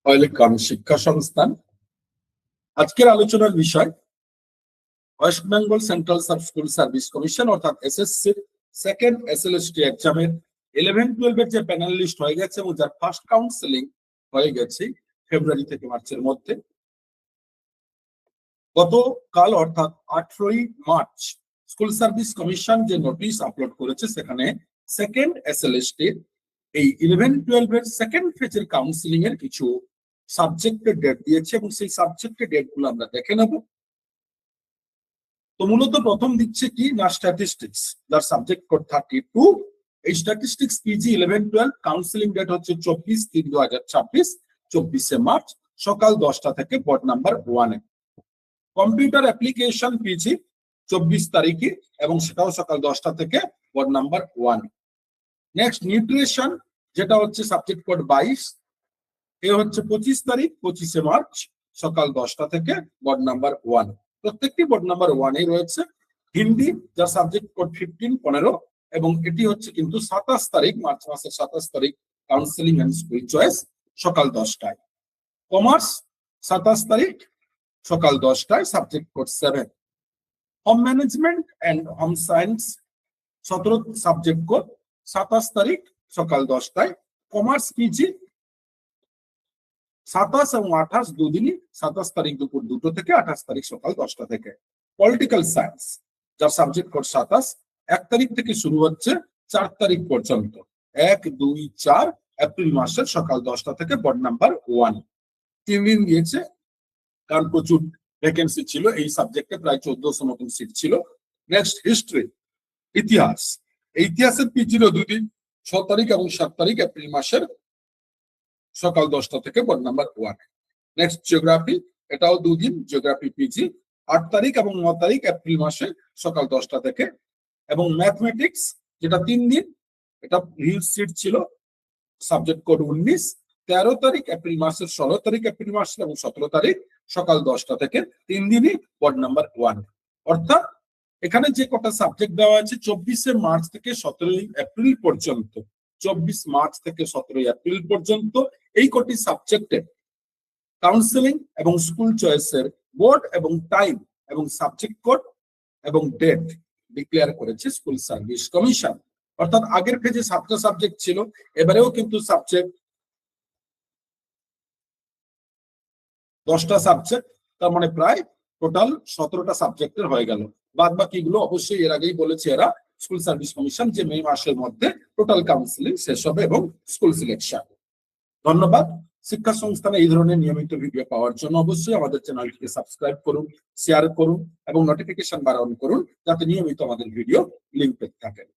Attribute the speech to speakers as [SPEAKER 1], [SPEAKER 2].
[SPEAKER 1] Welcome শিক্ষা সংস্থান। আজকের আলোচনার বিষয় West Bengal central sub school service commission অর্থাৎ এসএসসি সেকেন্ড এসএলএসটি এক্সামের 11-12 এর যে প্যানেল লিস্ট হয়ে গেছে এবং যার ফার্স্ট কাউন্সেলিং হয়ে গেছে ফেব্রুয়ারি থেকে মার্চের মধ্যে। গতকাল অর্থাৎ 18ই মার্চ স্কুল সার্ভিস কমিশন যে নোটিশ আপলোড করেছে সেখানে সেকেন্ড এসএলএসটি এই 11-12 এর সেকেন্ড ফেজের কাউন্সেলিং এর কিছু সাবজেক্টের ডেট দিয়েছে এবং সেই সাবজেক্টের ডেট গুলো আমরা দেখে নেব। তো মূলত প্রথম দিচ্ছে কি না স্ট্যাটিস্টিক্স, যার সাবজেক্ট কোড 32। এই স্ট্যাটিস্টিক্স পিজি 11-12 কাউন্সেলিং ডেট হচ্ছে 24/3/2026 24শে মার্চ সকাল 10টা থেকে বোর্ড নাম্বার 1 এ। কম্পিউটার অ্যাপ্লিকেশন পিজি 24 তারিখে এবং সেটাও সকাল 10টা থেকে বোর্ড নাম্বার 1 এ। নেক্সট নিউট্রিশন যেটা হচ্ছে সাবজেক্ট কোড 22, এ হচ্ছে 25 তারিখ 25শে মার্চ সকাল 10টা থেকে বোর্ড নাম্বার 1। প্রত্যেকটি বোর্ড নাম্বার 1 এ রয়েছে। হিন্দি যার সাবজেক্ট কোড 15 এবং এটি হচ্ছে কিন্তু 27 তারিখ মার্চ মাসের 27 তারিখ কাউন্সেলিং এন্ড স্কুল চয়েস সকাল 10টায়। কমার্স 27 তারিখ সকাল 10টায় subject code 7। Home management and home science 17 subject code 27 তারিখ সকাল 10টায়। কমার্স পিজি 27 এবং 28 দুদিনই, 27 তারিখ দুপুর 2টো থেকে 28 তারিখ সকাল 10টা থেকে। পলিটিক্যাল সায়েন্স যার সাবজেক্ট কোড 27 1 তারিখ থেকে শুরু হচ্ছে 4 তারিখ পর্যন্ত, 1, 2, 4 এপ্রিল মাসের সকাল 10টা থেকে বোর্ড নাম্বার 1। 3 দিন দিয়েছে কারণ প্রচুর ভ্যাকেন্সি ছিল এই সাবজেক্টে, প্রায় 1400 মতন সিট ছিল। নেক্সট হিস্ট্রি ইতিহাস, এই ইতিহাসের পিজিরও 2 দিন 6 তারিখ এবং 7 তারিখ এপ্রিল মাসের সকাল 10টা থেকে বোর্ড নাম্বার 1। নেক্সট জিওগ্রাফি, এটাও 2 দিন, জিওগ্রাফি পিজি 8 তারিখ এবং 9 তারিখ এপ্রিল মাসে সকাল 10টা থেকে। এবং ম্যাথমেটিক্স যেটা 3 দিন, এটা হিউজ সিট ছিল, সাবজেক্ট কোড 19 13 তারিখ এপ্রিল মাসের 16 তারিখ এপ্রিল মাসের এবং 17 তারিখ সকাল 10টা থেকে 3 দিনই বোর্ড নাম্বার 1। অর্থাৎ এখানে যে কটা সাবজেক্ট দেওয়া আছে 24শে মার্চ থেকে 17ই এপ্রিল পর্যন্ত, 24 মার্চ থেকে 17ই এপ্রিল পর্যন্ত এই কটি সাবজেক্টে কাউন্সেলিং এবং স্কুল চয়েসের বোর্ড এবং টাইম এবং সাবজেক্ট কোড এবং ডেট ডিক্লেয়ার করেছে স্কুল সার্ভিস কমিশন। অর্থাৎ আগের পেজে 7টা সাবজেক্ট ছিল, এবারেও কিন্তু সাবজেক্ট 10টা সাবজেক্ট, তার মানে প্রায় টোটাল 17টা সাবজেক্টের হয়ে গেল। বাদ বাকিগুলো অবশ্যই এর আগেই বলেছে এরা স্কুল সার্ভিস কমিশন যে মে মাসের মধ্যে টোটাল কাউন্সেলিং শেষ হবে এবং স্কুল সিলেকশন। ধন্যবাদ। শিক্ষা সংস্থানে এই ধরনের নিয়মিত ভিডিও পাওয়ার জন্য অবশ্যই আমাদের চ্যানেলটিকে সাবস্ক্রাইব করুন, শেয়ার করুন এবং নোটিফিকেশন বার অন করুন যাতে নিয়মিত আমাদের ভিডিও লিংক পেতে থাকেন।